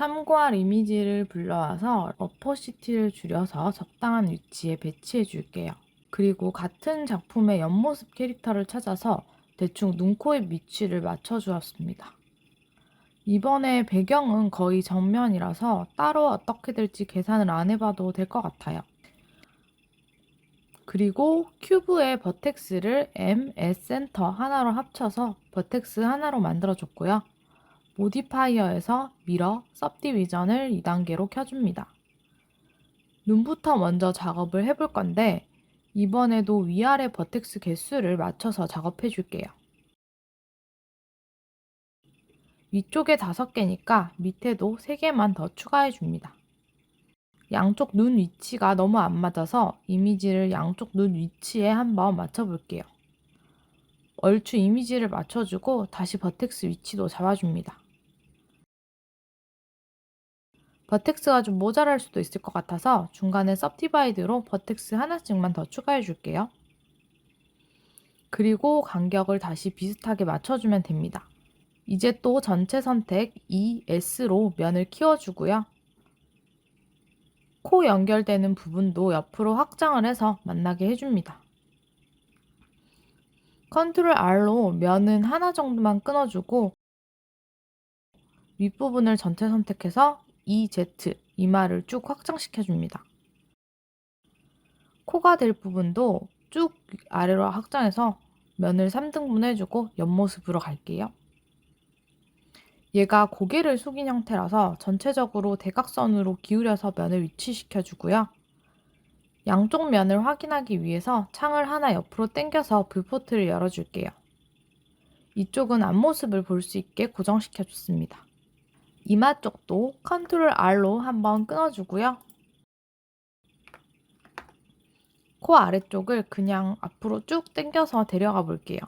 참고할 이미지를 불러와서 어퍼시티를 줄여서 적당한 위치에 배치해 줄게요. 그리고 같은 작품의 옆모습 캐릭터를 찾아서 대충 눈, 코, 입 위치를 맞춰 주었습니다. 이번에 배경은 거의 정면이라서 따로 어떻게 될지 계산을 안 해봐도 될 것 같아요. 그리고 큐브의 버텍스를 M, S 센터 하나로 합쳐서 버텍스 하나로 만들어줬고요. 모디파이어에서 미러, सब디비전을 2단계로 켜줍니다. 눈부터 먼저 작업을 해볼 건데 이번에도 위아래 버텍스 개수를 맞춰서 작업해 줄게요. 위쪽에 5개니까 밑에도 3개만 더 추가해 줍니다. 양쪽 눈 위치가 너무 안 맞아서 이미지를 양쪽 눈 위치에 한번 맞춰 볼게요. 얼추 이미지를 맞춰주고 다시 버텍스 위치도 잡아줍니다. 버텍스가 좀 모자랄 수도 있을 것 같아서 중간에 सब디바이드로 버텍스 하나씩만 더 추가해 줄게요. 그리고 간격을 다시 비슷하게 맞춰주면 됩니다. 이제 또 전체 선택 ES로 면을 키워주고요. 코 연결되는 부분도 옆으로 확장을 해서 만나게 해줍니다. 컨트롤 R로 면은 하나 정도만 끊어주고 윗부분을 전체 선택해서 EZ, 이마를 쭉 확장시켜줍니다. 코가 될 부분도 쭉 아래로 확장해서 면을 3등분 해주고 옆모습으로 갈게요. 얘가 고개를 숙인 형태라서 전체적으로 대각선으로 기울여서 면을 위치시켜 주고요. 양쪽 면을 확인하기 위해서 창을 하나 옆으로 당겨서 뷰포트를 열어줄게요. 이쪽은 앞모습을 볼 수 있게 고정시켜 줬습니다. 이마 쪽도 컨트롤 R로 한번 끊어주고요. 코 아래쪽을 그냥 앞으로 쭉 당겨서 데려가 볼게요.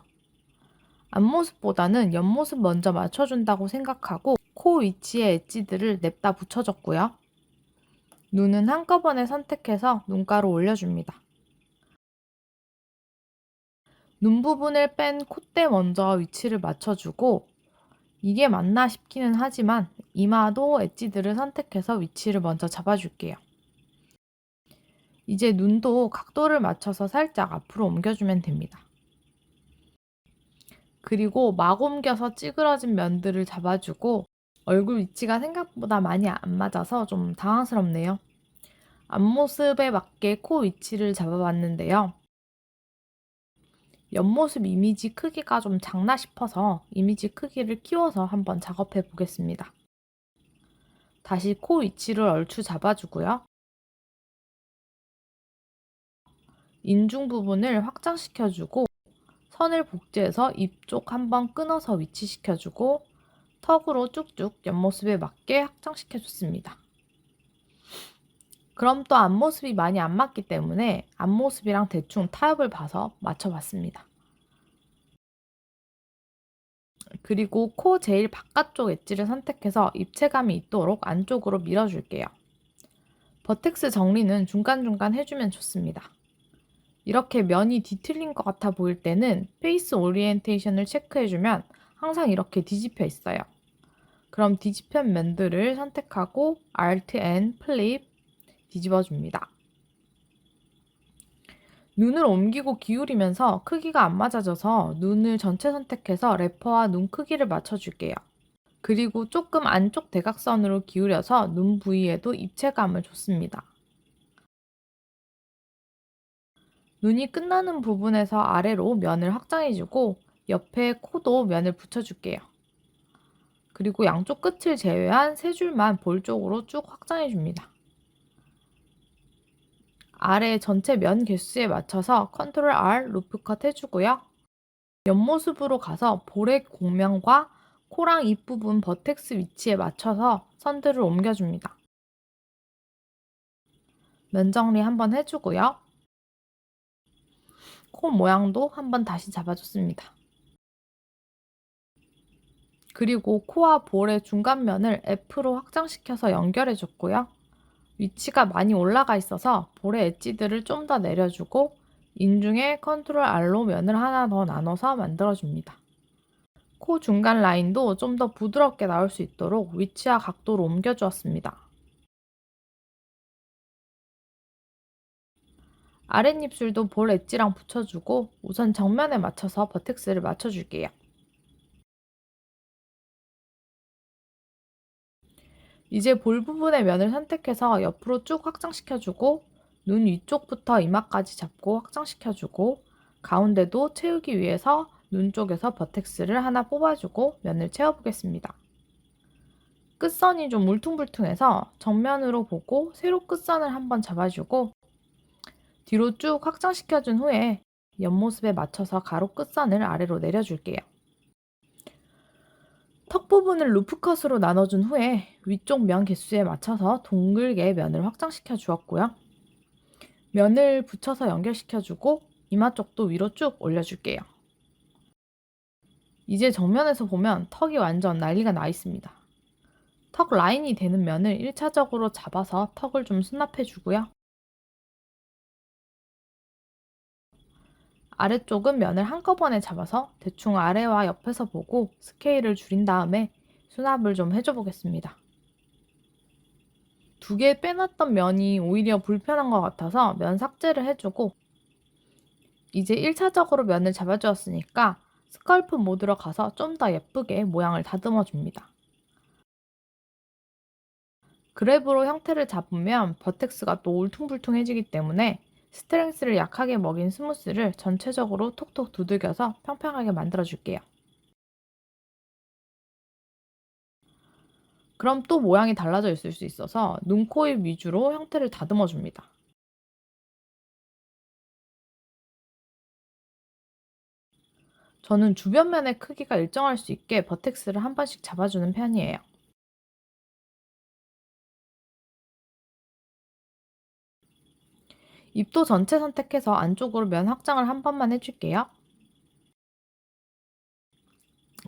앞모습보다는 옆모습 먼저 맞춰준다고 생각하고 코 위치에 엣지들을 냅다 붙여줬고요. 눈은 한꺼번에 선택해서 눈가로 올려줍니다. 눈 부분을 뺀 콧대 먼저 위치를 맞춰주고 이게 맞나 싶기는 하지만 이마도 엣지들을 선택해서 위치를 먼저 잡아줄게요. 이제 눈도 각도를 맞춰서 살짝 앞으로 옮겨주면 됩니다. 그리고 막 옮겨서 찌그러진 면들을 잡아주고 얼굴 위치가 생각보다 많이 안 맞아서 좀 당황스럽네요. 앞모습에 맞게 코 위치를 잡아봤는데요. 옆모습 이미지 크기가 좀 작나 싶어서 이미지 크기를 키워서 한번 작업해 보겠습니다. 다시 코 위치를 얼추 잡아주고요. 인중 부분을 확장시켜주고 선을 복제해서 입 쪽 한번 끊어서 위치시켜주고 턱으로 쭉쭉 옆모습에 맞게 확장시켜줬습니다. 그럼 또 앞모습이 많이 안 맞기 때문에 앞모습이랑 대충 타협을 봐서 맞춰봤습니다. 그리고 코 제일 바깥쪽 엣지를 선택해서 입체감이 있도록 안쪽으로 밀어줄게요. 버텍스 정리는 중간중간 해주면 좋습니다. 이렇게 면이 뒤틀린 것 같아 보일 때는 페이스 오리엔테이션을 체크해주면 항상 이렇게 뒤집혀 있어요. 그럼 뒤집힌 면들을 선택하고 Alt N 플립 뒤집어줍니다. 눈을 옮기고 기울이면서 크기가 안 맞아져서 눈을 전체 선택해서 래퍼와 눈 크기를 맞춰줄게요. 그리고 조금 안쪽 대각선으로 기울여서 눈 부위에도 입체감을 줬습니다. 눈이 끝나는 부분에서 아래로 면을 확장해주고 옆에 코도 면을 붙여줄게요. 그리고 양쪽 끝을 제외한 3줄만 볼 쪽으로 쭉 확장해줍니다. 아래 전체 면 개수에 맞춰서 컨트롤 R 루프컷 해주고요. 옆모습으로 가서 볼의 곡면과 코랑 입 부분 버텍스 위치에 맞춰서 선들을 옮겨줍니다. 면 정리 한번 해주고요. 코 모양도 한번 다시 잡아줬습니다. 그리고 코와 볼의 중간면을 F로 확장시켜서 연결해줬고요. 위치가 많이 올라가 있어서 볼의 엣지들을 좀 더 내려주고 인중에 컨트롤 R로 면을 하나 더 나눠서 만들어줍니다. 코 중간 라인도 좀 더 부드럽게 나올 수 있도록 위치와 각도로 옮겨 주었습니다. 아랫입술도 볼 엣지랑 붙여주고 우선 정면에 맞춰서 버텍스를 맞춰줄게요. 이제 볼 부분의 면을 선택해서 옆으로 쭉 확장시켜주고 눈 위쪽부터 이마까지 잡고 확장시켜주고 가운데도 채우기 위해서 눈 쪽에서 버텍스를 하나 뽑아주고 면을 채워보겠습니다. 끝선이 좀 울퉁불퉁해서 정면으로 보고 세로 끝선을 한번 잡아주고 뒤로 쭉 확장시켜준 후에 옆모습에 맞춰서 가로 끝선을 아래로 내려줄게요. 턱 부분을 루프컷으로 나눠준 후에 위쪽 면 개수에 맞춰서 둥글게 면을 확장시켜 주었고요. 면을 붙여서 연결시켜주고 이마 쪽도 위로 쭉 올려줄게요. 이제 정면에서 보면 턱이 완전 난리가 나 있습니다. 턱 라인이 되는 면을 1차적으로 잡아서 턱을 좀 수납해 주고요. 아래쪽은 면을 한꺼번에 잡아서 대충 아래와 옆에서 보고 스케일을 줄인 다음에 수납을 좀 해줘 보겠습니다. 두 개 빼놨던 면이 오히려 불편한 것 같아서 면 삭제를 해주고 이제 1차적으로 면을 잡아주었으니까 스컬프 모드로 가서 좀 더 예쁘게 모양을 다듬어 줍니다. 그랩으로 형태를 잡으면 버텍스가 또 울퉁불퉁해지기 때문에 스트렝스를 약하게 먹인 스무스를 전체적으로 톡톡 두들겨서 평평하게 만들어 줄게요. 그럼 또 모양이 달라져 있을 수 있어서 눈, 코, 입 위주로 형태를 다듬어 줍니다. 저는 주변면의 크기가 일정할 수 있게 버텍스를 한 번씩 잡아주는 편이에요. 입도 전체 선택해서 안쪽으로 면 확장을 한 번만 해줄게요.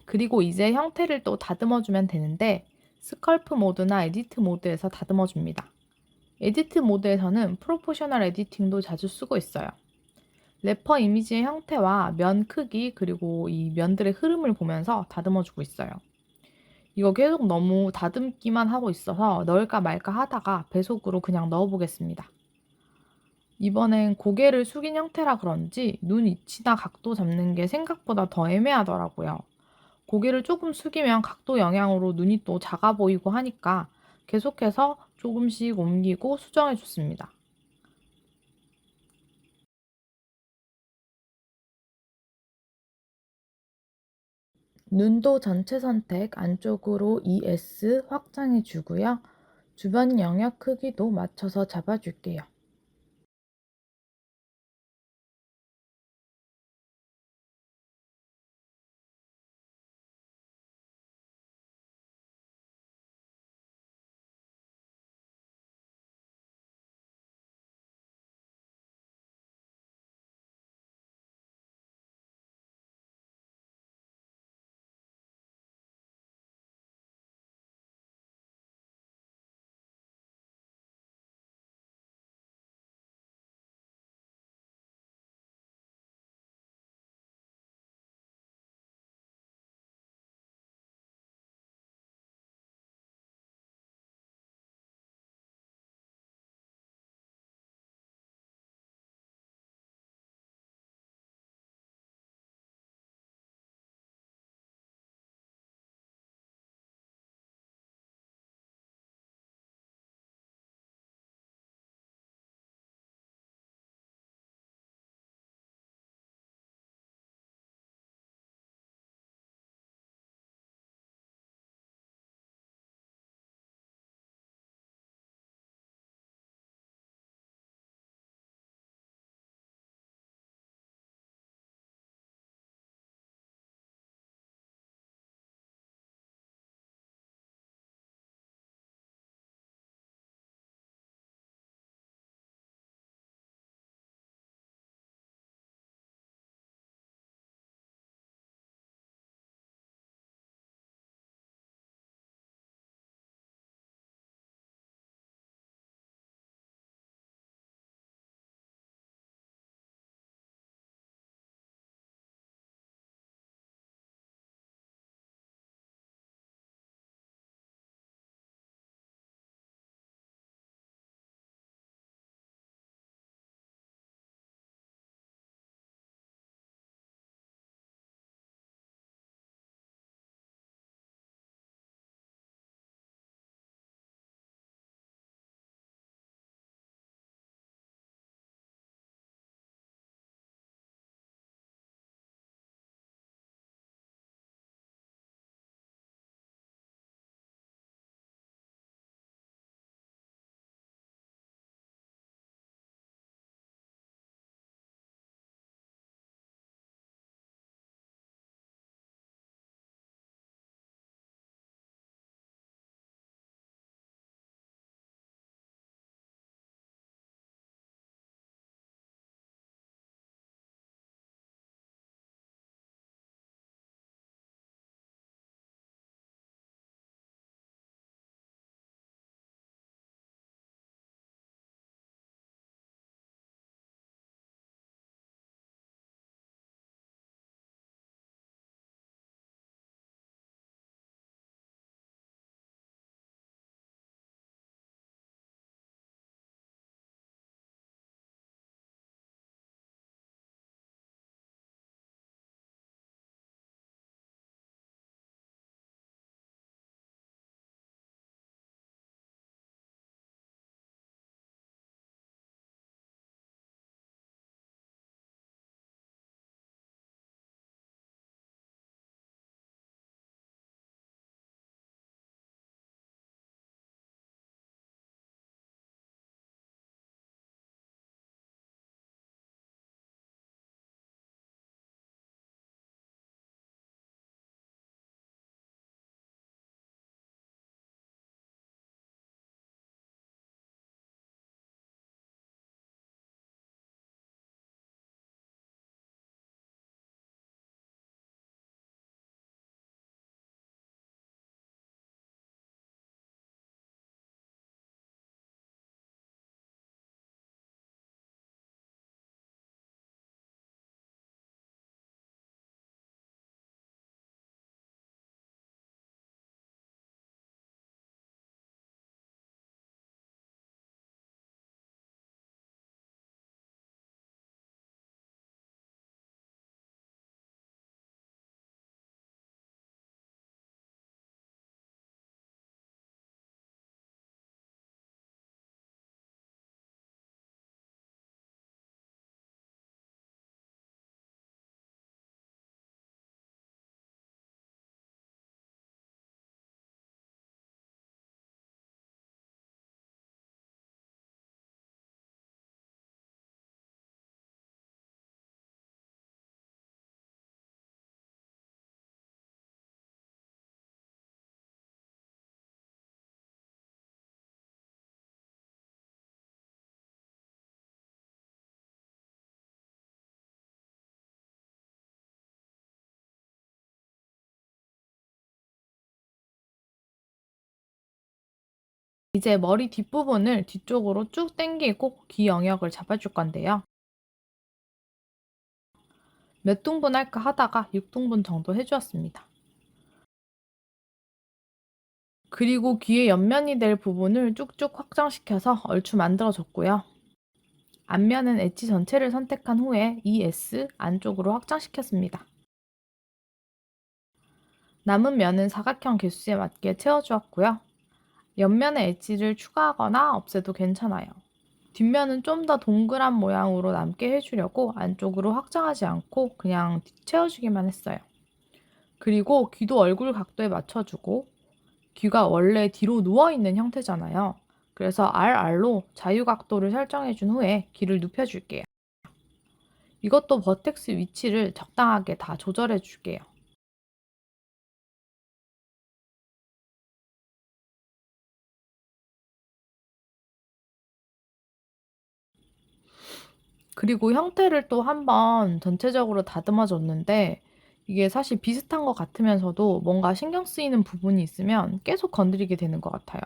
그리고 이제 형태를 또 다듬어 주면 되는데 스컬프 모드나 에디트 모드에서 다듬어 줍니다. 에디트 모드에서는 프로포셔널 에디팅도 자주 쓰고 있어요. 래퍼 이미지의 형태와 면 크기 그리고 이 면들의 흐름을 보면서 다듬어 주고 있어요. 이거 계속 너무 다듬기만 하고 있어서 넣을까 말까 하다가 배속으로 그냥 넣어 보겠습니다. 이번엔 고개를 숙인 형태라 그런지 눈 위치나 각도 잡는 게 생각보다 더 애매하더라고요. 고개를 조금 숙이면 각도 영향으로 눈이 또 작아 보이고 하니까 계속해서 조금씩 옮기고 수정해 줬습니다. 눈도 전체 선택 안쪽으로 ES 확장해 주고요. 주변 영역 크기도 맞춰서 잡아줄게요. 이제 머리 뒷부분을 뒤쪽으로 쭉 당기고 귀 영역을 잡아줄 건데요. 몇 등분 할까 하다가 6등분 정도 해주었습니다. 그리고 귀의 옆면이 될 부분을 쭉쭉 확장시켜서 얼추 만들어줬고요. 앞면은 엣지 전체를 선택한 후에 ES 안쪽으로 확장시켰습니다. 남은 면은 사각형 개수에 맞게 채워주었고요. 옆면에 엣지를 추가하거나 없애도 괜찮아요. 뒷면은 좀 더 동그란 모양으로 남게 해주려고 안쪽으로 확장하지 않고 그냥 채워주기만 했어요. 그리고 귀도 얼굴 각도에 맞춰주고, 귀가 원래 뒤로 누워있는 형태잖아요. 그래서 RR로 자유각도를 설정해준 후에 귀를 눕혀줄게요. 이것도 버텍스 위치를 적당하게 다 조절해줄게요. 그리고 형태를 또 한번 전체적으로 다듬어 줬는데, 이게 사실 비슷한 것 같으면서도 뭔가 신경 쓰이는 부분이 있으면 계속 건드리게 되는 것 같아요.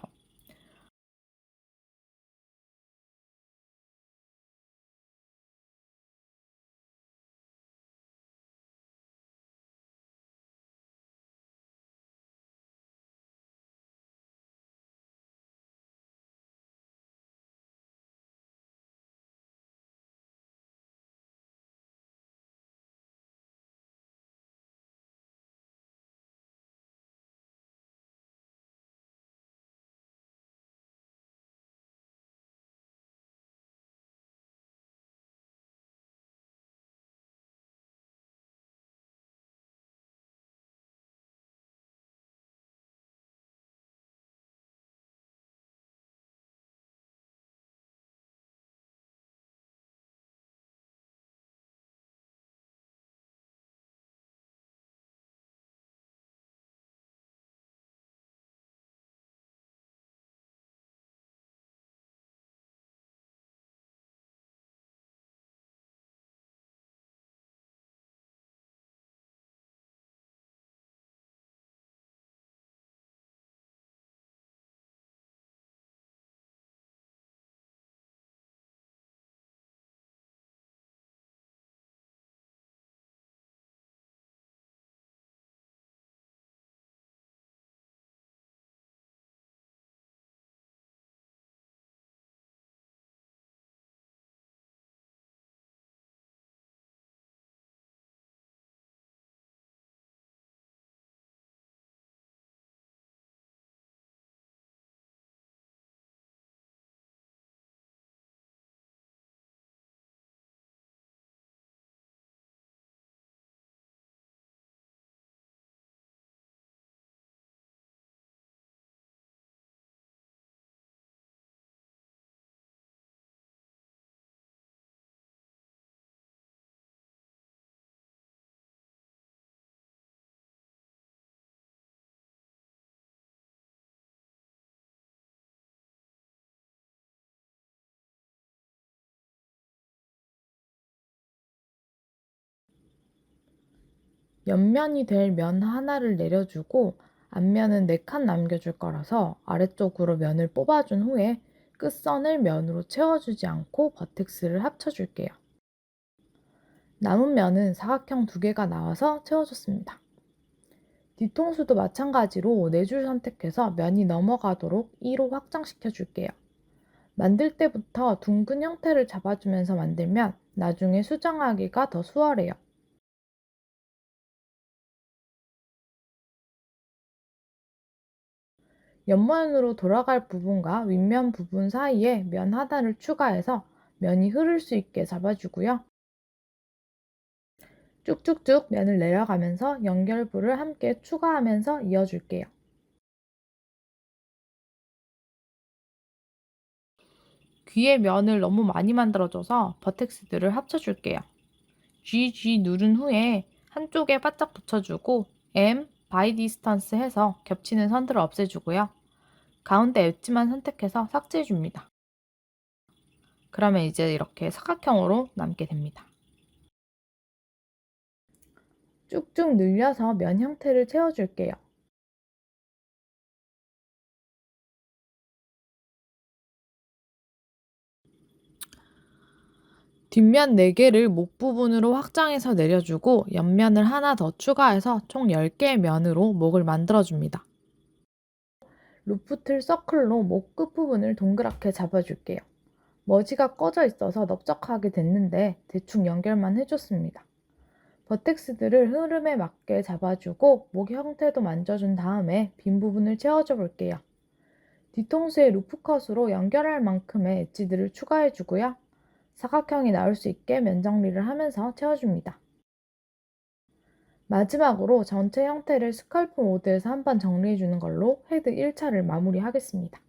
옆면이 될 면 하나를 내려주고 앞면은 4칸 남겨줄 거라서 아래쪽으로 면을 뽑아준 후에 끝선을 면으로 채워주지 않고 버텍스를 합쳐줄게요. 남은 면은 사각형 2개가 나와서 채워줬습니다. 뒤통수도 마찬가지로 4줄 선택해서 면이 넘어가도록 2로 확장시켜 줄게요. 만들 때부터 둥근 형태를 잡아주면서 만들면 나중에 수정하기가 더 수월해요. 옆면으로 돌아갈 부분과 윗면 부분 사이에 면 하나를 추가해서 면이 흐를 수 있게 잡아주고요. 쭉쭉쭉 면을 내려가면서 연결부를 함께 추가하면서 이어줄게요. 귀에 면을 너무 많이 만들어줘서 버텍스들을 합쳐줄게요. GG 누른 후에 한쪽에 바짝 붙여주고 M, 바이 디스턴스 해서 겹치는 선들을 없애주고요. 가운데 엣지만 선택해서 삭제해줍니다. 그러면 이제 이렇게 사각형으로 남게 됩니다. 쭉쭉 늘려서 면 형태를 채워줄게요. 뒷면 4개를 목 부분으로 확장해서 내려주고 옆면을 하나 더 추가해서 총 10개의 면으로 목을 만들어줍니다. 루프틀 서클로 목 끝부분을 동그랗게 잡아줄게요. 머지가 꺼져 있어서 넓적하게 됐는데 대충 연결만 해줬습니다. 버텍스들을 흐름에 맞게 잡아주고 목 형태도 만져준 다음에 빈 부분을 채워줘 볼게요. 뒤통수에 루프컷으로 연결할 만큼의 엣지들을 추가해주고요. 사각형이 나올 수 있게 면 정리를 하면서 채워줍니다. 마지막으로 전체 형태를 스컬프 모드에서 한번 정리해주는 걸로 헤드 1차를 마무리하겠습니다.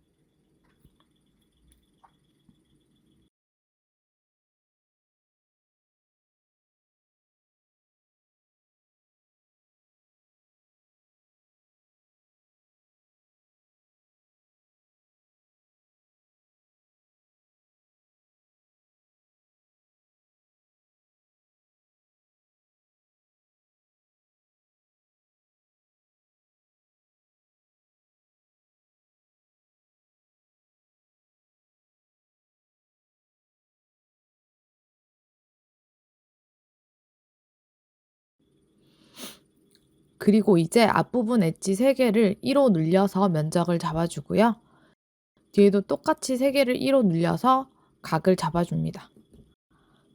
그리고 이제 앞부분 엣지 3개를 1호 눌려서 면적을 잡아주고요. 뒤에도 똑같이 3개를 1호 눌려서 각을 잡아줍니다.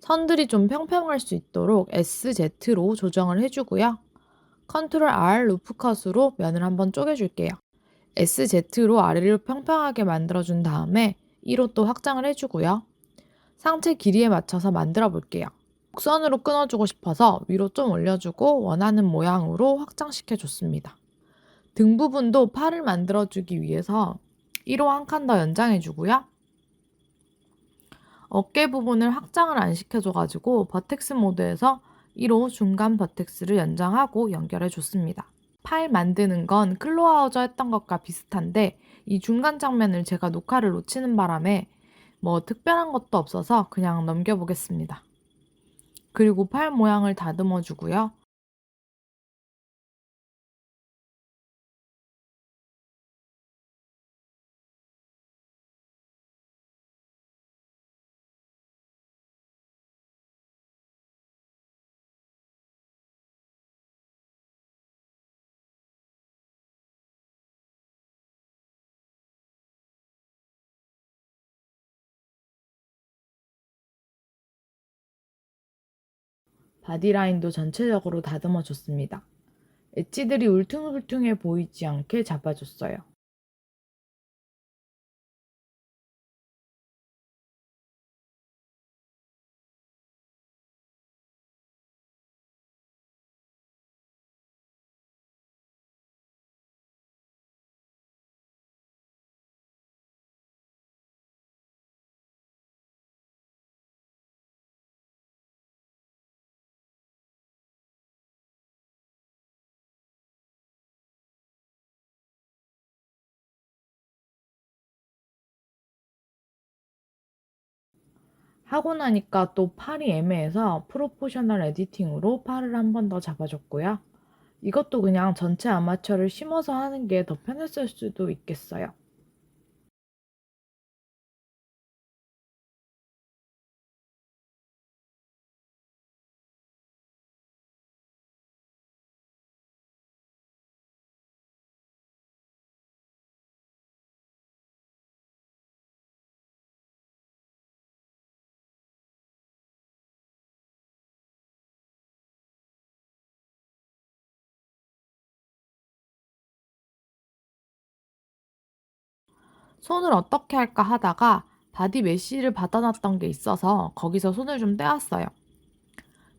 선들이 좀 평평할 수 있도록 SZ로 조정을 해주고요. 컨트롤 R 루프컷으로 면을 한번 쪼개줄게요. SZ로 아래로 평평하게 만들어준 다음에 1호 또 확장을 해주고요. 상체 길이에 맞춰서 만들어 볼게요. 곡선으로 끊어주고 싶어서 위로 좀 올려주고 원하는 모양으로 확장시켜 줬습니다. 등 부분도 팔을 만들어주기 위해서 1호 한 칸 더 연장해 주고요. 어깨 부분을 확장을 안 시켜줘가지고 버텍스 모드에서 1호 중간 버텍스를 연장하고 연결해 줬습니다. 팔 만드는 건 클로아우저 했던 것과 비슷한데 이 중간 장면을 제가 녹화를 놓치는 바람에 뭐 특별한 것도 없어서 그냥 넘겨보겠습니다. 그리고 팔 모양을 다듬어 주고요. 바디라인도 전체적으로 다듬어 줬습니다. 엣지들이 울퉁불퉁해 보이지 않게 잡아줬어요. 하고 나니까 또 팔이 애매해서 프로포셔널 에디팅으로 팔을 한 번 더 잡아줬고요. 이것도 그냥 전체 아마추어를 심어서 하는 게 더 편했을 수도 있겠어요. 손을 어떻게 할까 하다가 바디 메쉬를 받아놨던 게 있어서 거기서 손을 좀 떼었어요.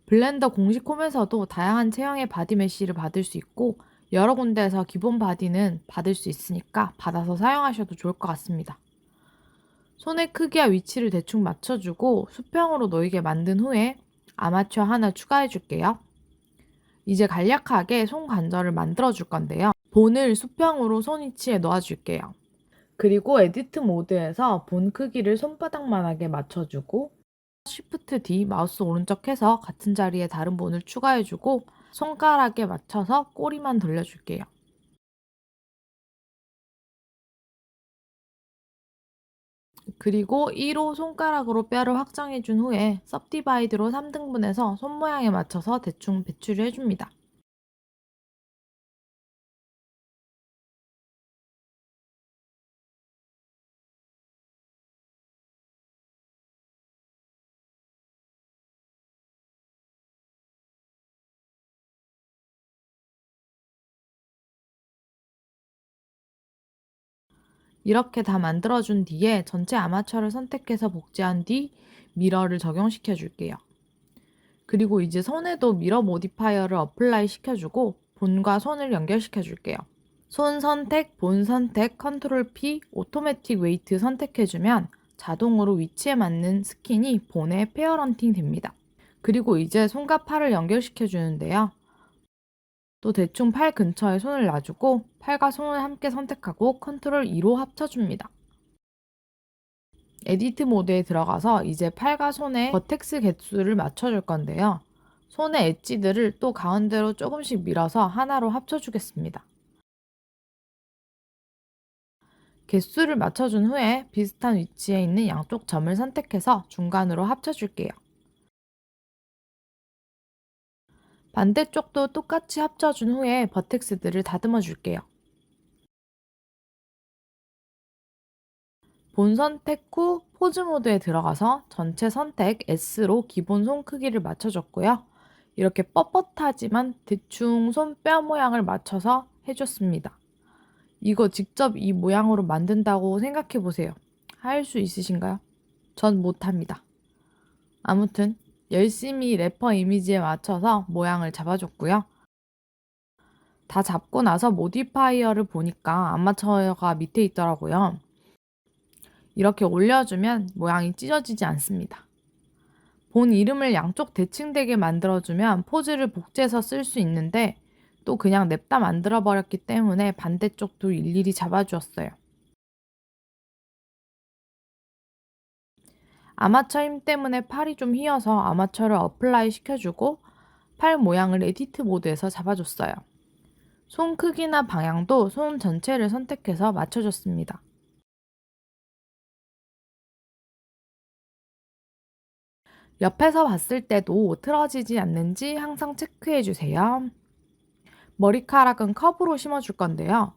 블렌더 공식 홈에서도 다양한 체형의 바디 메쉬를 받을 수 있고 여러 군데에서 기본 바디는 받을 수 있으니까 받아서 사용하셔도 좋을 것 같습니다. 손의 크기와 위치를 대충 맞춰주고 수평으로 놓이게 만든 후에 아마추어 하나 추가해 줄게요. 이제 간략하게 손 관절을 만들어 줄 건데요. 본을 수평으로 손 위치에 놓아 줄게요. 그리고 에디트 모드에서 본 크기를 손바닥만하게 맞춰주고 Shift D 마우스 오른쪽 해서 같은 자리에 다른 본을 추가해주고 손가락에 맞춰서 꼬리만 돌려줄게요. 그리고 2로 손가락으로 뼈를 확정해 준 후에 섭디바이드로 3등분해서 손 모양에 맞춰서 대충 배출을 해줍니다. 이렇게 다 만들어준 뒤에 전체 아마추어를 선택해서 복제한 뒤 미러를 적용시켜 줄게요. 그리고 이제 손에도 미러 모디파이어를 어플라이 시켜주고 본과 손을 연결시켜 줄게요. 손 선택, 본 선택, 컨트롤 P, 오토매틱 웨이트 선택해주면 자동으로 위치에 맞는 스킨이 본에 페어런팅 됩니다. 그리고 이제 손과 팔을 연결시켜 주는데요. 또 대충 팔 근처에 손을 놔주고 팔과 손을 함께 선택하고 컨트롤 2로 합쳐줍니다. 에디트 모드에 들어가서 이제 팔과 손의 버텍스 개수를 맞춰줄 건데요. 손의 엣지들을 또 가운데로 조금씩 밀어서 하나로 합쳐주겠습니다. 개수를 맞춰준 후에 비슷한 위치에 있는 양쪽 점을 선택해서 중간으로 합쳐줄게요. 반대쪽도 똑같이 합쳐준 후에 버텍스들을 다듬어 줄게요. 본 선택 후 포즈 모드에 들어가서 전체 선택 S로 기본 손 크기를 맞춰줬고요. 이렇게 뻣뻣하지만 대충 손뼈 모양을 맞춰서 해줬습니다. 이거 직접 이 모양으로 만든다고 생각해 보세요. 할 수 있으신가요? 전 못합니다. 아무튼 열심히 래퍼 이미지에 맞춰서 모양을 잡아줬고요. 다 잡고 나서 모디파이어를 보니까 아마추어가 밑에 있더라고요. 이렇게 올려주면 모양이 찢어지지 않습니다. 본 이름을 양쪽 대칭되게 만들어주면 포즈를 복제해서 쓸 수 있는데 또 그냥 냅다 만들어버렸기 때문에 반대쪽도 일일이 잡아주었어요. 아마추어 힘 때문에 팔이 좀 휘어서 아마추어를 어플라이 시켜주고 팔 모양을 에디트 모드에서 잡아줬어요. 손 크기나 방향도 손 전체를 선택해서 맞춰줬습니다. 옆에서 봤을 때도 틀어지지 않는지 항상 체크해주세요. 머리카락은 커브로 심어줄 건데요.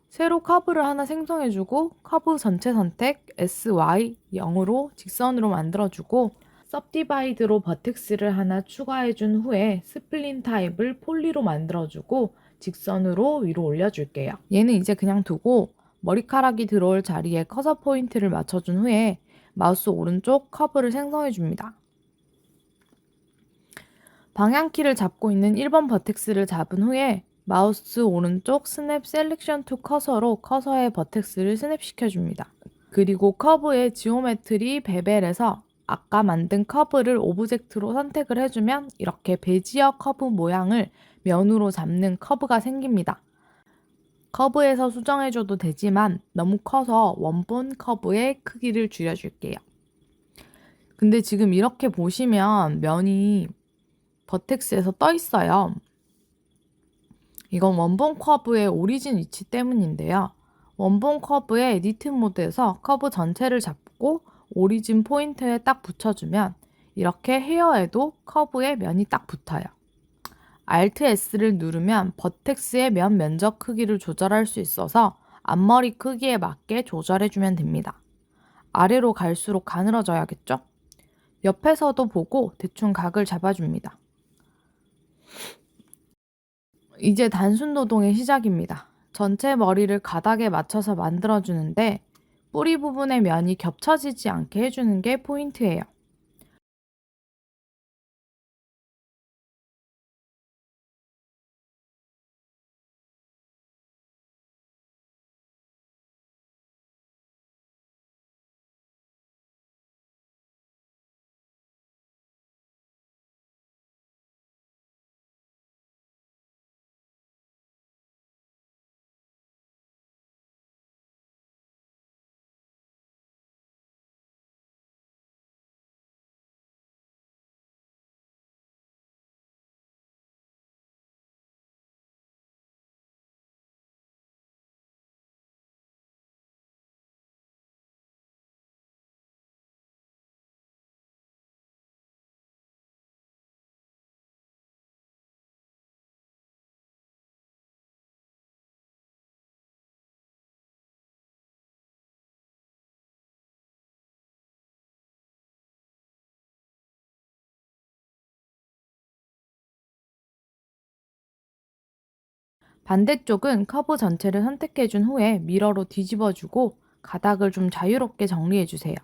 새로 커브를 하나 생성해주고 커브 전체 선택 SY 0으로 직선으로 만들어주고 섭디바이드로 버텍스를 하나 추가해준 후에 스플린 타입을 폴리로 만들어주고 직선으로 위로 올려줄게요. 얘는 이제 그냥 두고 머리카락이 들어올 자리에 커서 포인트를 맞춰준 후에 마우스 오른쪽 커브를 생성해줍니다. 방향키를 잡고 있는 1번 버텍스를 잡은 후에 마우스 오른쪽 스냅 셀렉션 투 커서로 커서의 버텍스를 스냅시켜줍니다. 그리고 커브의 지오메트리 베벨에서 아까 만든 커브를 오브젝트로 선택을 해주면 이렇게 베지어 커브 모양을 면으로 잡는 커브가 생깁니다. 커브에서 수정해줘도 되지만 너무 커서 원본 커브의 크기를 줄여줄게요. 근데 지금 이렇게 보시면 면이 버텍스에서 떠 있어요. 이건 원본 커브의 오리진 위치 때문인데요. 원본 커브의 에디트 모드에서 커브 전체를 잡고 오리진 포인트에 딱 붙여주면 이렇게 헤어에도 커브에 면이 딱 붙어요. Alt S를 누르면 버텍스의 면 면적 크기를 조절할 수 있어서 앞머리 크기에 맞게 조절해주면 됩니다. 아래로 갈수록 가늘어져야겠죠? 옆에서도 보고 대충 각을 잡아줍니다. 이제 단순 노동의 시작입니다. 전체 머리를 가닥에 맞춰서 만들어주는데 뿌리 부분의 면이 겹쳐지지 않게 해주는 게 포인트예요. 반대쪽은 커브 전체를 선택해준 후에 미러로 뒤집어주고 가닥을 좀 자유롭게 정리해주세요.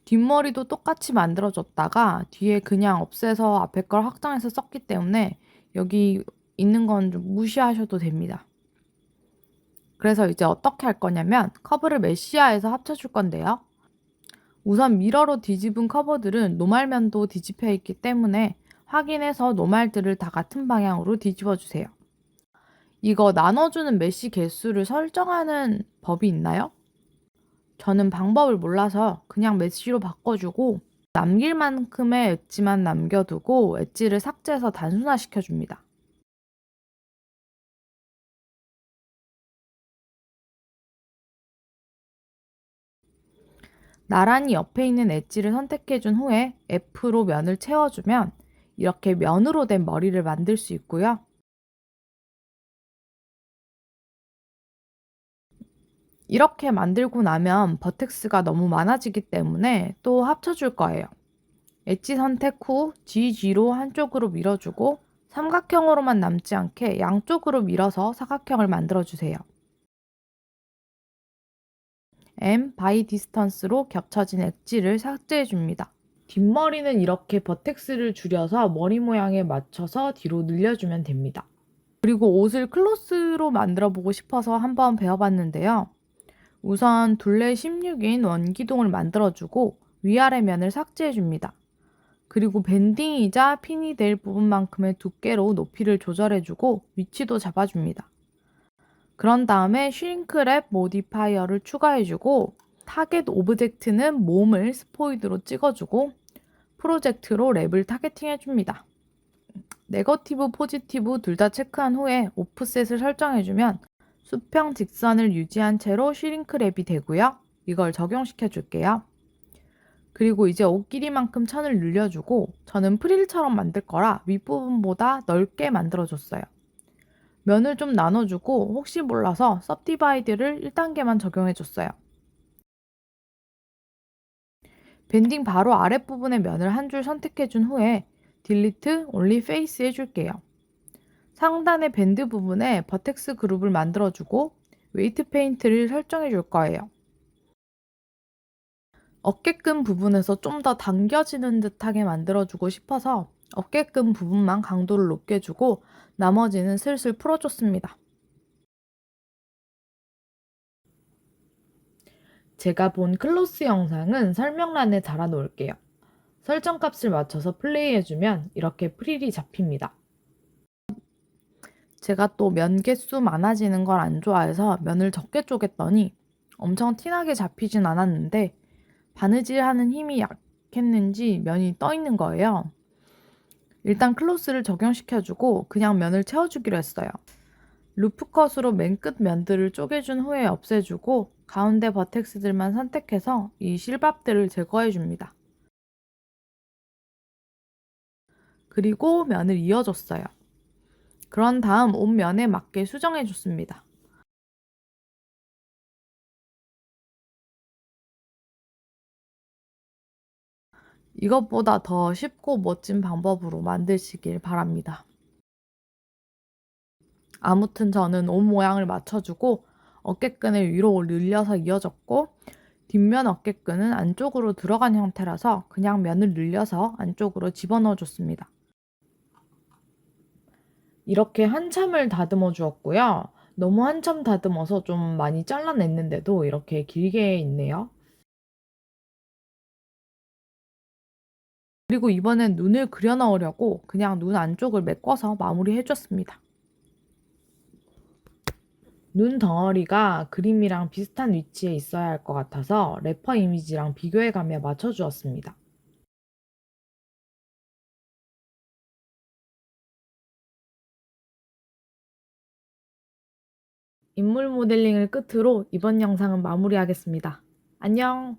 뒷머리도 똑같이 만들어줬다가 뒤에 그냥 없애서 앞에 걸 확장해서 썼기 때문에 여기 있는 건 좀 무시하셔도 됩니다. 그래서 이제 어떻게 할 거냐면 커브를 메시아에서 합쳐줄 건데요. 우선 미러로 뒤집은 커버들은 노말면도 뒤집혀 있기 때문에 확인해서 노말들을 다 같은 방향으로 뒤집어 주세요. 이거 나눠주는 메쉬 개수를 설정하는 법이 있나요? 저는 방법을 몰라서 그냥 메쉬로 바꿔주고 남길 만큼의 엣지만 남겨두고 엣지를 삭제해서 단순화시켜줍니다. 나란히 옆에 있는 엣지를 선택해준 후에 F로 면을 채워주면 이렇게 면으로 된 머리를 만들 수 있고요. 이렇게 만들고 나면 버텍스가 너무 많아지기 때문에 또 합쳐줄 거예요. 엣지 선택 후 GG로 한쪽으로 밀어주고 삼각형으로만 남지 않게 양쪽으로 밀어서 사각형을 만들어주세요. M by distance로 겹쳐진 엣지를 삭제해줍니다. 뒷머리는 이렇게 버텍스를 줄여서 머리 모양에 맞춰서 뒤로 늘려주면 됩니다. 그리고 옷을 클로스로 만들어 보고 싶어서 한번 배워봤는데요. 우선 둘레 16인 원기둥을 만들어주고 위아래 면을 삭제해줍니다. 그리고 밴딩이자 핀이 될 부분만큼의 두께로 높이를 조절해주고 위치도 잡아줍니다. 그런 다음에 슈링크랩 모디파이어를 추가해주고 타겟 오브젝트는 몸을 스포이드로 찍어주고 프로젝트로 랩을 타겟팅해줍니다. 네거티브, 포지티브 둘 다 체크한 후에 오프셋을 설정해주면 수평 직선을 유지한 채로 슈링크랩이 되고요. 이걸 적용시켜 줄게요. 그리고 이제 옷 길이만큼 천을 늘려주고 저는 프릴처럼 만들 거라 윗부분보다 넓게 만들어줬어요. 면을 좀 나눠주고 혹시 몰라서 섭디바이드를 1단계만 적용해줬어요. 밴딩 바로 아랫부분의 면을 한 줄 선택해준 후에 딜리트, 올리 페이스 해줄게요. 상단의 밴드 부분에 버텍스 그룹을 만들어주고 웨이트 페인트를 설정해 줄 거예요. 어깨끈 부분에서 좀 더 당겨지는 듯하게 만들어주고 싶어서 어깨끈 부분만 강도를 높게 주고 나머지는 슬슬 풀어줬습니다. 제가 본 클로스 영상은 설명란에 달아 놓을게요. 설정값을 맞춰서 플레이해주면 이렇게 프릴이 잡힙니다. 제가 또 면 개수 많아지는 걸 안 좋아해서 면을 적게 쪼갰더니 엄청 티나게 잡히진 않았는데 바느질하는 힘이 약했는지 면이 떠 있는 거예요. 일단 클로스를 적용시켜주고 그냥 면을 채워주기로 했어요. 루프컷으로 맨 끝 면들을 쪼개준 후에 없애주고 가운데 버텍스들만 선택해서 이 실밥들을 제거해줍니다. 그리고 면을 이어줬어요. 그런 다음 옷 면에 맞게 수정해줬습니다. 이것보다 더 쉽고 멋진 방법으로 만드시길 바랍니다. 아무튼 저는 옷 모양을 맞춰주고 어깨끈을 위로 늘려서 이어졌고 뒷면 어깨끈은 안쪽으로 들어간 형태라서 그냥 면을 늘려서 안쪽으로 집어넣어 줬습니다. 이렇게 한참을 다듬어 주었고요. 너무 한참 다듬어서 좀 많이 잘라냈는데도 이렇게 길게 있네요. 그리고 이번엔 눈을 그려 넣으려고 그냥 눈 안쪽을 메꿔서 마무리해 줬습니다. 눈 덩어리가 그림이랑 비슷한 위치에 있어야 할 것 같아서 래퍼 이미지랑 비교해가며 맞춰주었습니다. 인물 모델링을 끝으로 이번 영상은 마무리하겠습니다. 안녕!